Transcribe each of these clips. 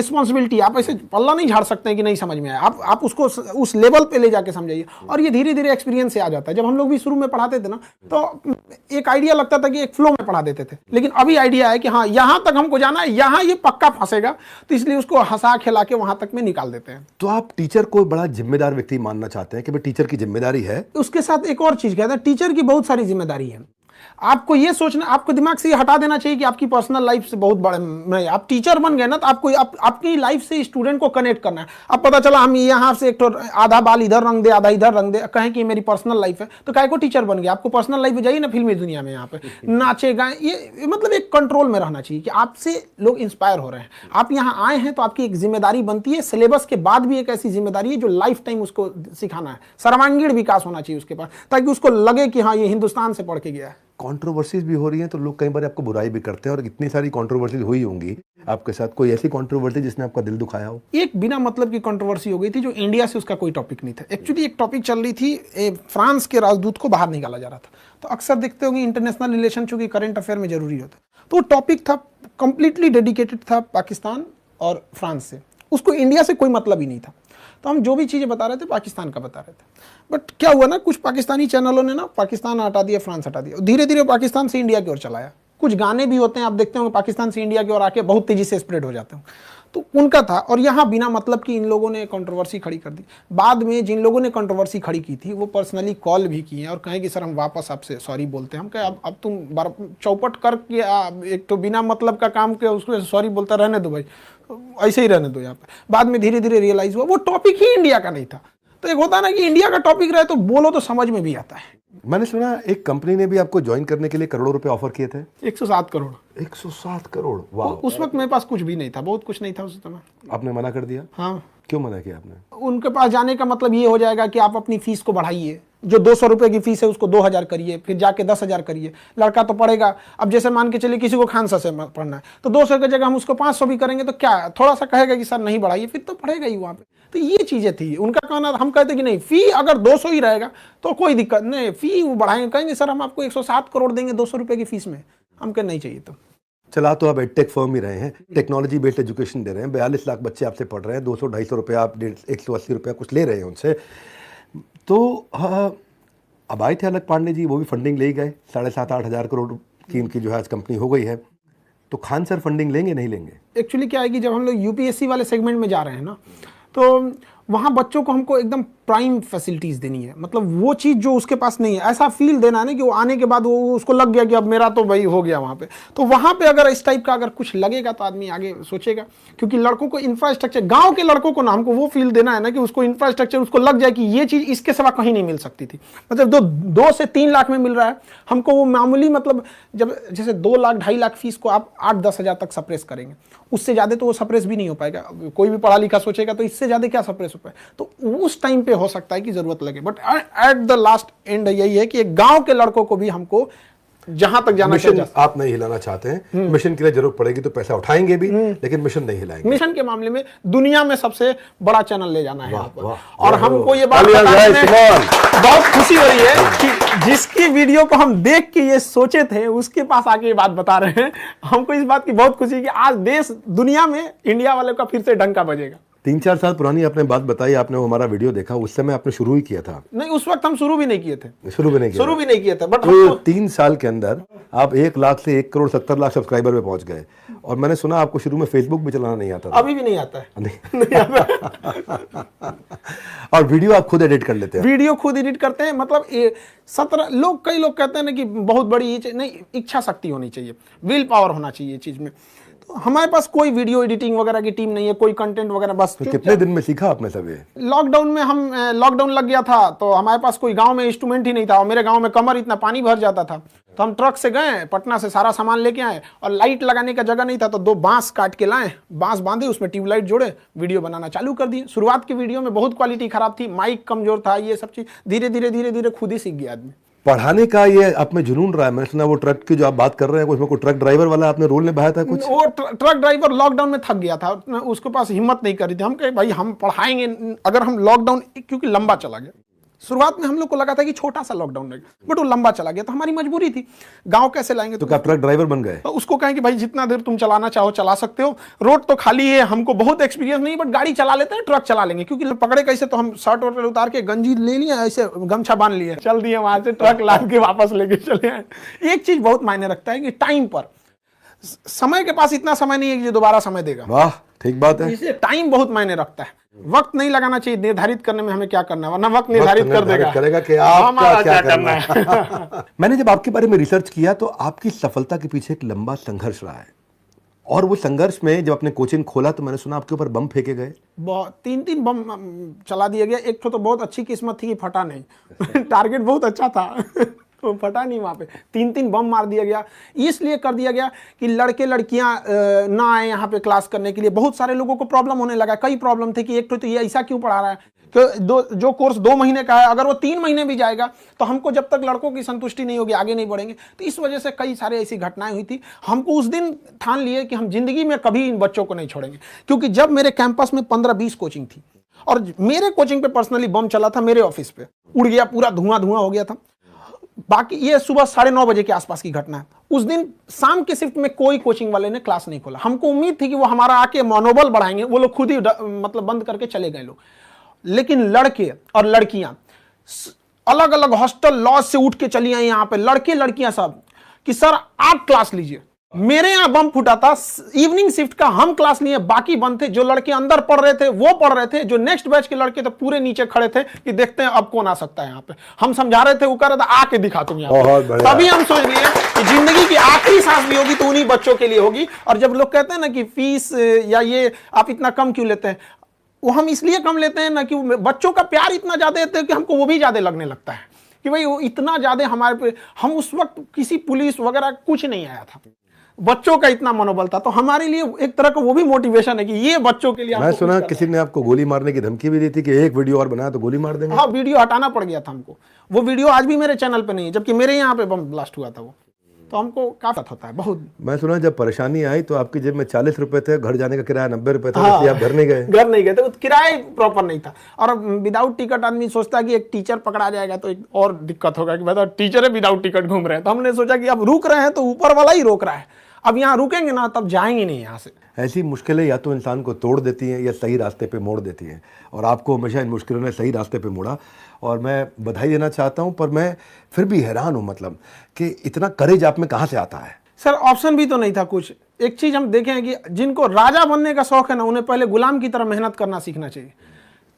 Responsibility, आप ऐसे पल्ला नहीं झाड़ सकते हैं कि नहीं समझ में आया, आप उसको उस लेवल पे ले जाके समझाइए। और ये धीरे धीरे एक्सपीरियंस से आ जाता है। जब हम लोग भी शुरू में पढ़ाते थे ना, तो एक आइडिया लगता था कि एक फ्लो में पढ़ा देते थे, लेकिन अभी आइडिया है कि हाँ यहाँ तक हमको जाना है, यहाँ ये पक्का फंसेगा, तो इसलिए उसको हंसा खिला के वहां तक में निकाल देते हैं। तो आप टीचर को बड़ा जिम्मेदार व्यक्ति मानना चाहते हैं कि भाई टीचर की जिम्मेदारी है। उसके साथ एक और चीज कहते हैं, टीचर की बहुत सारी जिम्मेदारी है। आपको ये सोचना, आपको दिमाग से ये हटा देना चाहिए कि आपकी पर्सनल लाइफ से बहुत बड़े नहीं, आप टीचर बन गए ना, तो आपको आपकी लाइफ से स्टूडेंट को कनेक्ट करना है। अब पता चला हम यहाँ से एक तो आधा बाल इधर रंग दे, आधा इधर रंग दे, कहें कि मेरी पर्सनल लाइफ है, तो काहे को टीचर बन गया? आपको पर्सनल लाइफ में जाइए ना, फिल्मी दुनिया में यहाँ पे नाचे गाए, ये मतलब एक कंट्रोल में रहना चाहिए कि आपसे लोग इंस्पायर हो रहे हैं। आप यहाँ आए हैं तो आपकी एक जिम्मेदारी बनती है, सिलेबस के बाद भी एक ऐसी जिम्मेदारी है जो लाइफ टाइम उसको सिखाना है। सर्वांगीण विकास होना चाहिए उसके पास, ताकि उसको लगे कि हाँ ये हिंदुस्तान से पढ़ के गया है। कंट्रोवर्सीज भी हो रही हैं तो लोग कई बार आपको बुराई भी करते हैं, और इतनी सारी कंट्रोवर्सीज हुई होंगी आपके साथ, कोई ऐसी कंट्रोवर्सी जिसने आपका दिल दुखाया हो? एक बिना मतलब की कंट्रोवर्सी हो गई थी जो इंडिया से उसका कोई टॉपिक नहीं था। एक्चुअली एक टॉपिक चल रही थी, फ्रांस के राजदूत को बाहर निकाला जा रहा था। तो अक्सर देखते होंगे इंटरनेशनल रिलेशन चूंकि करंट अफेयर में जरूरी होता है, तो टॉपिक था कंप्लीटली डेडिकेटेड था पाकिस्तान और फ्रांस से, उसको इंडिया से कोई मतलब ही नहीं था। तो हम जो भी चीज़ें बता रहे थे पाकिस्तान का बता रहे थे। बट क्या हुआ ना, कुछ पाकिस्तानी चैनलों ने ना पाकिस्तान हटा दिया, फ्रांस हटा दिया, धीरे धीरे पाकिस्तान से इंडिया की ओर चलाया। कुछ गाने भी होते हैं, आप देखते होंगे पाकिस्तान से इंडिया की ओर आके बहुत तेजी से स्प्रेड हो जाते हैं, तो उनका था। और यहाँ बिना मतलब कि इन लोगों ने कंट्रोवर्सी खड़ी कर दी। बाद में जिन लोगों ने कंट्रोवर्सी खड़ी की थी वो पर्सनली कॉल भी किए और कहें कि सर हम वापस आपसे सॉरी बोलते हैं। हम कहे अब तुम चौपट करके एक तो बिना मतलब का काम के उसको सॉरी बोलता रहने दो भाई, ऐसे ही रहने दो यहाँ पे। बाद में धीरे धीरे रियलाइज हुआ वो टॉपिक ही इंडिया का नहीं था। तो एक होता है ना कि इंडिया का टॉपिक रहे तो बोलो तो समझ में भी आता है। मैंने सुना एक कंपनी ने भी आपको ज्वाइन करने के लिए करोड़ों रुपए ऑफर किए थे। 107 करोड़। 107 करोड़, वाह। उस वक्त मेरे पास कुछ भी नहीं था, बहुत कुछ नहीं था उस समय। आपने मना कर दिया? हाँ। क्यों मना किया आपने? उनके पास जाने का मतलब ये हो जाएगा कि आप अपनी फीस को बढ़ाइए, जो 200 रुपए की फीस है उसको 2000 करिए, फिर जाके 10,000 करिए। लड़का तो पढ़ेगा, अब जैसे मान के चलिए किसी को खानसा से पढ़ना है तो 200 की जगह हम उसको 500 भी करेंगे तो क्या थोड़ा सा कहेगा कि सर नहीं बढ़ाइए, फिर तो पढ़ेगा ही वहाँ पे। तो ये चीजें थी उनका कहना। हम कहते कि नहीं, फी अगर 200 ही रहेगा तो कोई दिक्कत नहीं, फी वो बढ़ाएंगे, कहेंगे सर हम आपको 107 करोड़ देंगे 200 रुपए की फीस में। हम कह नहीं चाहिए। तो चला तो आप एडटेक फर्म ही रहे हैं, टेक्नोलॉजी बेस्ड एजुकेशन दे रहे हैं, 42 लाख बच्चे आपसे पढ़ रहे हैं, 200-250 रुपये आप 180 रुपया कुछ ले रहे हैं उनसे। तो अब आए थे अलग पांडे जी, वो भी फंडिंग ले गए, 7,500-8 हज़ार करोड़ की इनकी जो है आज कंपनी हो गई है। तो खान सर फंडिंग लेंगे नहीं लेंगे? एक्चुअली क्या है कि जब हम लोग यूपीएससी वाले सेगमेंट में जा रहे हैं ना, तो वहाँ बच्चों को हमको एकदम प्राइम फैसिलिटीज़ देनी है, मतलब वो चीज़ जो उसके पास नहीं है, ऐसा फील देना है ना कि वो आने के बाद वो उसको लग गया कि अब मेरा तो भाई हो गया वहाँ पे। तो वहाँ पे अगर इस टाइप का अगर कुछ लगेगा तो आदमी आगे सोचेगा, क्योंकि लड़कों को इंफ्रास्ट्रक्चर, गांव के लड़कों को ना हमको वो फील देना है ना कि उसको इंफ्रास्ट्रक्चर उसको लग जाए कि ये चीज़ इसके सिवा कहीं नहीं मिल सकती थी। मतलब 2 से 3 लाख में मिल रहा है हमको, वो मामूली मतलब जब जैसे 2 लाख 2.5 लाख फीस को आप 8-10 हज़ार तक सप्रेस करेंगे, उससे ज़्यादा तो वो सप्रेस भी नहीं हो पाएगा। कोई भी पढ़ा लिखा सोचेगा तो इससे ज़्यादा क्या सप्रेस हो पाए, तो उस टाइम पे हो सकता है कि जरूरत लगे। But at the last and यही है कि एक गांव के लड़कों को भी हमको जहां तक जाना चाहिए। आप नहीं हिलाना चाहते हैं, मिशन के लिए जरूरत पड़ेगी तो पैसा उठाएंगे भी, लेकिन मिशन नहीं हिलाएंगे। मिशन के मामले में दुनिया में सबसे बड़ा चैनल ले जाना है और हमको ये बात बहुत खुशी हो रही है कि जिसकी वीडियो को हम देख के ये सोचे थे उसके पास आके ये बात बता रहे हैं। हमको इस बात की बहुत खुशी है कि आज देश दुनिया में इंडिया वाले का फिर से डंका बजेगा। 3-4 साल पुरानी आपने बात बताई, आपने वो हमारा वीडियो देखा, उस समय आपने शुरू ही किया था? नहीं, उस वक्त हम शुरू भी नहीं किए थे। शुरू भी नहीं किए थे। बट तो 3 साल के अंदर आप 1 लाख से 1 करोड़ 70 लाख सब्सक्राइबर पे पहुंच गए। और मैंने सुना आपको शुरू में फेसबुक भी चलाना नहीं आता था। अभी भी नहीं आता है। नहीं आता। और वीडियो आप खुद एडिट कर लेते हैं? वीडियो खुद एडिट करते हैं। मतलब 17 लोग, कई लोग कहते हैं ना कि बहुत बड़ी नहीं, इच्छा शक्ति होनी चाहिए, विल पावर होना चाहिए चीज में। तो हमारे पास कोई वीडियो एडिटिंग वगैरह की टीम नहीं है, कोई कंटेंट वगैरह। बस तो कितने दिन में सीखा आपने सब ये? लॉकडाउन में हम लॉकडाउन लग गया था तो हमारे पास कोई गांव में इंस्ट्रूमेंट ही नहीं था, और मेरे गांव में कमर इतना पानी भर जाता था, तो हम ट्रक से गए, पटना से सारा सामान लेके आए, और लाइट लगाने का जगह नहीं था तो 2 बांस काट के लाए, बांस बांधे, उसमें ट्यूबलाइट जोड़े, वीडियो बनाना चालू कर दिए। शुरुआत की वीडियो में बहुत क्वालिटी खराब थी, माइक कमजोर था, ये सब चीज धीरे धीरे खुद ही सीख गया आदमी। पढ़ाने का ये आप में जुनून रहा है। मैंने सुना वो ट्रक की जो आप बात कर रहे हैं उसमें कोई ट्रक ड्राइवर वाला आपने रोल निभाया था कुछ? वो ट्रक ड्राइवर लॉकडाउन में थक गया था, उसके पास हिम्मत नहीं कर रही थी। हम कहे भाई हम पढ़ाएंगे, अगर हम लॉकडाउन क्योंकि लंबा चला गया, शुरुआत में हम लोग को लगा था कि छोटा सा लॉकडाउन रहेगा, बट वो लंबा चला गया, तो हमारी मजबूरी थी। गांव कैसे लाएंगे? तो क्या ट्रक ड्राइवर बन गए? तो उसको कहें कि भाई जितना देर तुम चलाना चाहो चला सकते हो, रोड तो खाली है, हमको बहुत एक्सपीरियंस नहीं, बट गाड़ी चला लेते हैं, ट्रक चला लेंगे। क्योंकि पकड़े कैसे, तो हम शर्ट वर्ट उतार के गंजी ले लिए, ऐसे गमछा बांध लिए, चल दिए वहां से, ट्रक लाद के वापस लेके चले आए। एक चीज बहुत मायने रखता है कि टाइम पर, समय के पास इतना समय नहीं है कि जो दोबारा समय देगा। वाह, ठीक बात है। इसलिए टाइम बहुत मायने रखता है। वक्त नहीं लगाना चाहिए निर्धारित करने में हमें क्या करना है, वरना वक्त निर्धारित कर देगा करेगा कि आपका क्या करना है। मैंने जब आपके बारे में रिसर्च किया तो आपकी सफलता के पीछे एक लंबा संघर्ष रहा है, और वो संघर्ष में जब आपने कोचिंग खोला तो मैंने सुना आपके ऊपर बम फेंके गए। बहुत 3 बम चला दिया गया। एक तो बहुत अच्छी किस्मत थी कि फटा नहीं टारगेट बहुत अच्छा था तो फटा नहीं। वहां पे 3 बम मार दिया गया। इसलिए कर दिया गया कि लड़के लड़कियां ना आए यहाँ पे क्लास करने के लिए। बहुत सारे लोगों को प्रॉब्लम होने लगा। कई प्रॉब्लम थे कि एक तो ये ऐसा क्यों पढ़ा रहा है कि जो कोर्स 2 महीने का है, अगर वो 3 महीने भी जाएगा तो हमको जब तक लड़कों की संतुष्टि नहीं होगी आगे नहीं बढ़ेंगे। तो इस वजह से कई सारे ऐसी घटनाएं हुई थी। हमको उस दिन ठान लिए कि हम जिंदगी में कभी इन बच्चों को नहीं छोड़ेंगे। क्योंकि जब मेरे कैंपस में 15-20 कोचिंग थी और मेरे कोचिंग पे पर्सनली बम चला था, मेरे ऑफिस पे उड़ गया, पूरा धुआं हो गया था। बाकी ये सुबह 9:30 बजे के आसपास की घटना है। उस दिन शाम के शिफ्ट में कोई कोचिंग वाले ने क्लास नहीं खोला। हमको उम्मीद थी कि वो हमारा आके मनोबल बढ़ाएंगे, वो लोग खुद ही मतलब बंद करके चले गए लोग। लेकिन लड़के और लड़कियां अलग अलग हॉस्टल लॉज से उठ के चली आई यहाँ पे, लड़के लड़कियां सब, कि सर आप क्लास लीजिए। मेरे यहाँ बम फूटा था। इवनिंग शिफ्ट का हम क्लास लिए, बाकी बंद थे। जो लड़के अंदर पढ़ रहे थे वो पढ़ रहे थे, जो नेक्स्ट बैच के लड़के थे पूरे नीचे खड़े थे कि देखते हैं अब कौन आ सकता है यहाँ पे। हम समझा रहे थे, वो कह रहा था आके दिखा तुम यहाँ पे। तभी हम सोच लिए कि जिंदगी की आखिरी सांस भी होगी तो उन्हीं बच्चों के लिए होगी। और जब लोग कहते हैं ना कि फीस या ये आप इतना कम क्यों लेते हैं, वो हम इसलिए कम लेते हैं ना कि बच्चों का प्यार इतना ज्यादा देते हैं कि हमको वो भी ज्यादा लगने लगता है कि भाई वो इतना ज्यादा हमारे पे। हम उस वक्त किसी पुलिस वगैरह कुछ नहीं आया था, बच्चों का इतना मनोबल था। तो हमारे लिए एक तरह का वो भी मोटिवेशन है कि ये बच्चों के लिए। मैं सुना किसी ने आपको गोली मारने की धमकी भी दी थी कि एक वीडियो और बनाया तो गोली मार देंगे। हाँ, वीडियो हटाना पड़ गया था हमको। वो वीडियो आज भी मेरे चैनल पे नहीं है, जबकि मेरे यहाँ पे बम ब्लास्ट हुआ था वो। तो हमको काफी होता है बहुत। मैं सुना जब परेशानी आई तो आपकी जेब में 40 रुपए थे, घर जाने का किराया 90 रुपए था। हाँ, आप घर नहीं गए थे, किराया प्रॉपर नहीं था। और विदाउट टिकट आदमी सोचता है कि एक टीचर पकड़ा जाएगा तो एक और दिक्कत होगा कि बताओ टीचर है विदाउट टिकट घूम रहे हैं। तो हमने सोचा कि अब रुक रहे हैं तो ऊपर वाला ही रोक रहा है, अब यहाँ रुकेंगे ना तब जाएंगे नहीं यहाँ से। ऐसी मुश्किलें या तो इंसान को तोड़ देती हैं या सही रास्ते पे मोड़ देती हैं, और आपको हमेशा इन मुश्किलों ने सही रास्ते पे मोड़ा, और मैं बधाई देना चाहता हूं। पर मैं फिर भी हैरान हूं, मतलब कि इतना करेज आप में कहां से आता है? सर ऑप्शन भी तो नहीं था कुछ। एक चीज हम देखें कि जिनको राजा बनने का शौक है ना, उन्हें पहले गुलाम की तरह मेहनत करना सीखना चाहिए,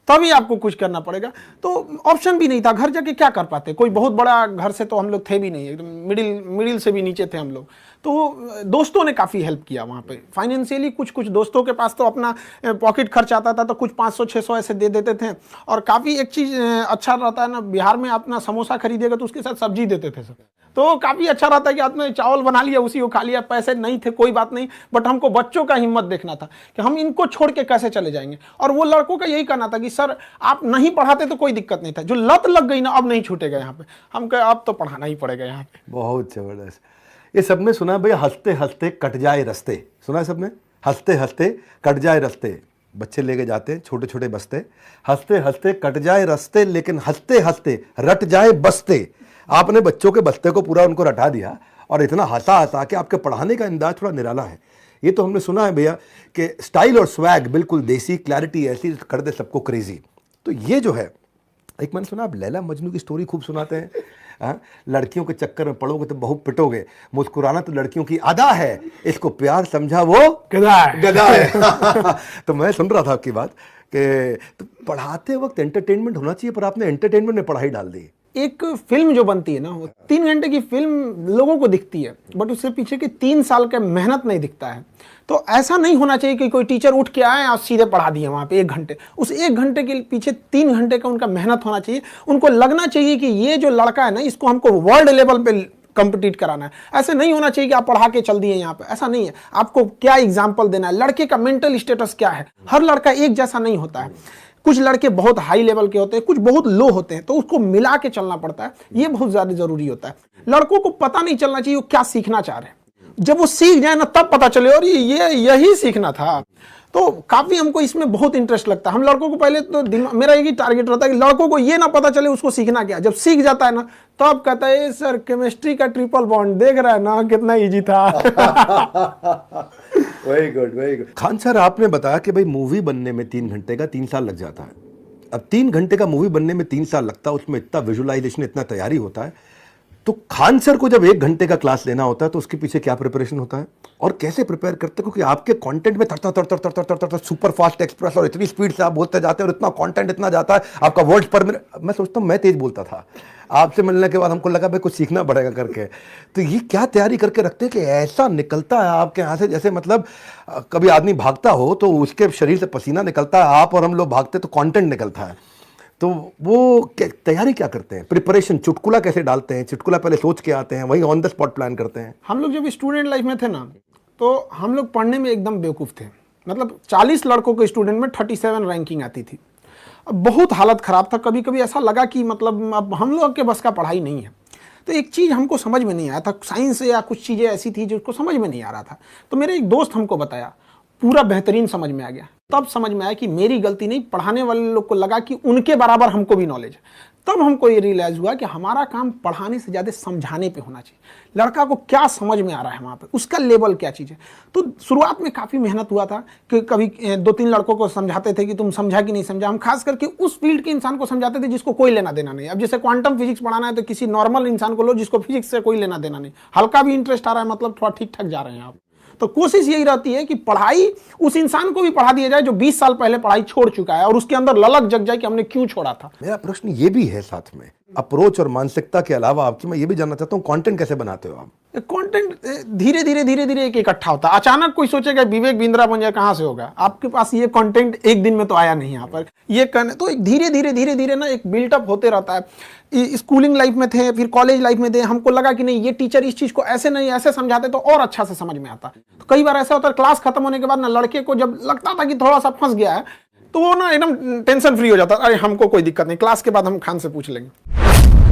तभी आपको कुछ करना पड़ेगा। तो ऑप्शन भी नहीं था, घर जाके क्या कर पाते। कोई बहुत बड़ा घर से तो हम लोग थे भी नहीं, एकदम मिडिल से भी नीचे थे हम लोग। तो दोस्तों ने काफ़ी हेल्प किया वहाँ पे फाइनेंशियली। कुछ दोस्तों के पास तो अपना पॉकेट खर्च आता था, तो कुछ 500-600 ऐसे दे देते थे। और काफ़ी एक चीज़ अच्छा रहता है ना, बिहार में अपना समोसा खरीदेगा तो उसके साथ सब्जी देते थे सब। तो काफ़ी अच्छा रहता है कि आपने चावल बना लिया, उसी को खा लिया। पैसे नहीं थे कोई बात नहीं, बट हमको बच्चों का हिम्मत देखना था कि हम इनको छोड़ के कैसे चले जाएंगे। और वो लड़कों का यही कहना था कि सर आप नहीं पढ़ाते तो कोई दिक्कत नहीं था, जो लत लग गई ना अब नहीं छूटेगा यहाँ पे। हम कहे अब तो पढ़ाना ही पड़ेगा यहाँ पे। बहुत जबरदस्त। ये सबने सुना भैया, हंसते हंसते कट जाए रास्ते, सुना है सबने? हंसते हंसते कट जाए रास्ते। बच्चे लेके जाते हैं छोटे छोटे बस्ते, हंसते हंसते कट जाए रास्ते, लेकिन हंसते हंसते रट जाए बस्ते। आपने बच्चों के बस्ते को पूरा उनको रटा दिया, और इतना हंसा हंसा कि आपके पढ़ाने का अंदाज थोड़ा निराला है। ये तो हमने सुना है भैया कि स्टाइल और स्वैग बिल्कुल देसी, क्लैरिटी ऐसी कर दे सबको क्रेजी। तो ये जो है, एक मैंने सुना आप लैला मजनू की स्टोरी खूब सुनाते हैं। लड़कियों के चक्कर में पड़ोगे तो बहुत पिटोगे, मुस्कुराना तो लड़कियों की अदा है, इसको प्यार समझा वो गधा है तो मैं सुन रहा था आपकी बात कि तो पढ़ाते वक्त एंटरटेनमेंट होना चाहिए, पर आपने एंटरटेनमेंट में पढ़ाई डाल दी। एक फिल्म जो बनती है ना, वो 3 घंटे की फिल्म लोगों को दिखती है, बट उससे पीछे की 3 साल का मेहनत नहीं दिखता है। तो ऐसा नहीं होना चाहिए कि कोई टीचर उठ के आए और सीधे पढ़ा दिए वहाँ पे 1 घंटे। उस 1 घंटे के पीछे 3 घंटे का उनका मेहनत होना चाहिए। उनको लगना चाहिए कि ये जो लड़का है ना, इसको हमको वर्ल्ड लेवल पे कंपीट कराना है। ऐसे नहीं होना चाहिए कि आप पढ़ा के चल दिए यहाँ पे, ऐसा नहीं है। आपको क्या एग्जाम्पल देना है, लड़के का मेंटल स्टेटस क्या है। हर लड़का एक जैसा नहीं होता है। कुछ लड़के बहुत हाई लेवल के होते हैं, कुछ बहुत लो होते हैं, तो उसको मिला के चलना पड़ता है। ये बहुत ज्यादा जरूरी होता है। लड़कों को पता नहीं चलना चाहिए वो क्या सीखना चाह रहे हैं। जब वो सीख जाए ना तब पता चले और ये यही सीखना था। तो काफी हमको इसमें बहुत इंटरेस्ट लगता है। हम लड़कों को पहले तो मेरा एक ही टारगेट रहता है कि लड़कों को ये ना पता चले उसको सीखना क्या, जब सीख जाता है ना तो अब कहता है सर केमिस्ट्री का ट्रिपल बॉन्ड देख रहा है ना कितना इजी था। Very good, very good. Khan sir, आपने बताया कि भाई मूवी बनने में 3 घंटे का 3 साल लग जाता है। अब 3 घंटे का मूवी बनने में 3 साल लगता है, उसमें इतना विजुअलाइजेशन, इतना तैयारी होता है, तो खान सर को जब 1 घंटे का क्लास लेना होता है तो उसके पीछे क्या प्रिपरेशन होता है और कैसे प्रिपेयर करते हैं? क्योंकि आपके कंटेंट में तड़ सुपर फास्ट एक्सप्रेस और इतनी स्पीड से आप बोलते जाते हैं और इतना कंटेंट इतना जाता है, आपका वर्ड पर मिनट। मैं सोचता हूँ मैं तेज बोलता था, आपसे मिलने के बाद हमको लगा भाई कुछ सीखना पड़ेगा करके। तो ये क्या तैयारी करके रखते हैं कि ऐसा निकलता है आपके यहाँ से, जैसे मतलब कभी आदमी भागता हो तो उसके शरीर से पसीना निकलता है, आप और हम लोग भागते तो कंटेंट निकलता है। तो वो तैयारी क्या करते हैं, प्रिपरेशन, चुटकुला कैसे डालते हैं? चुटकुला पहले सोच के आते हैं, वही ऑन द स्पॉट प्लान करते हैं? हम लोग जब स्टूडेंट लाइफ में थे ना तो हम लोग पढ़ने में एकदम बेवकूफ़ थे। मतलब 40 लड़कों के स्टूडेंट में 37 रैंकिंग आती थी। अब बहुत हालत ख़राब था, कभी कभी ऐसा लगा कि मतलब अब हम लोग के बस का पढ़ाई नहीं है। तो एक चीज़ हमको समझ में नहीं आया था, साइंस या कुछ चीज़ें ऐसी थी जिसको समझ में नहीं आ रहा था। तो मेरे एक दोस्त हमको बताया, पूरा बेहतरीन समझ में आ गया। तब समझ में आया कि मेरी गलती नहीं, पढ़ाने वाले लोग को लगा कि उनके बराबर हमको भी नॉलेज है। तब हमको ये रियलाइज हुआ कि हमारा काम पढ़ाने से ज़्यादा समझाने पे होना चाहिए। लड़का को क्या समझ में आ रहा है वहाँ पे, उसका लेवल क्या चीज़ है। तो शुरुआत में काफ़ी मेहनत हुआ था कि कभी 2-3 लड़कों को समझाते थे कि तुम समझा कि नहीं समझा। हम खास करके उस फील्ड के इंसान को समझाते थे जिसको कोई लेना देना नहीं। अब जैसे क्वांटम फिजिक्स पढ़ाना है तो किसी नॉर्मल इंसान को लो जिसको फिजिक्स से कोई लेना देना नहीं, हल्का भी इंटरेस्ट आ रहा है, मतलब थोड़ा ठीक ठाक जा रहे हैं आप। तो कोशिश यही रहती है कि पढ़ाई उस इंसान को भी पढ़ा दिया जाए जो 20 साल पहले पढ़ाई छोड़ चुका है और उसके अंदर ललक जग जाए कि हमने क्यों छोड़ा था। मेरा प्रश्न ये भी है साथ में, अप्रोच और मानसिकता के अलावा आपकी, मैं ये भी जानना चाहता हूँ कंटेंट कैसे बनाते हो आप? कंटेंट धीरे धीरे एक इकट्ठा होता है। अचानक कोई सोचेगा विवेक बिंद्रा बन जाए, कहां से होगा? आपके पास ये कंटेंट एक दिन में तो आया नहीं यहाँ पर। ये तो धीरे धीरे ना एक बिल्टअप होते रहता है। स्कूलिंग लाइफ में थे, फिर कॉलेज लाइफ में थे, हमको लगा कि नहीं ये टीचर इस चीज को ऐसे नहीं ऐसे समझाते तो और अच्छा से समझ में आता। तो कई बार ऐसा होता है क्लास खत्म होने के बाद ना लड़के को जब लगता था कि थोड़ा सा फंस गया है तो वो ना एकदम टेंशन फ्री हो जाता, अरे हमको कोई दिक्कत नहीं, क्लास के बाद हम खान से पूछ लेंगे।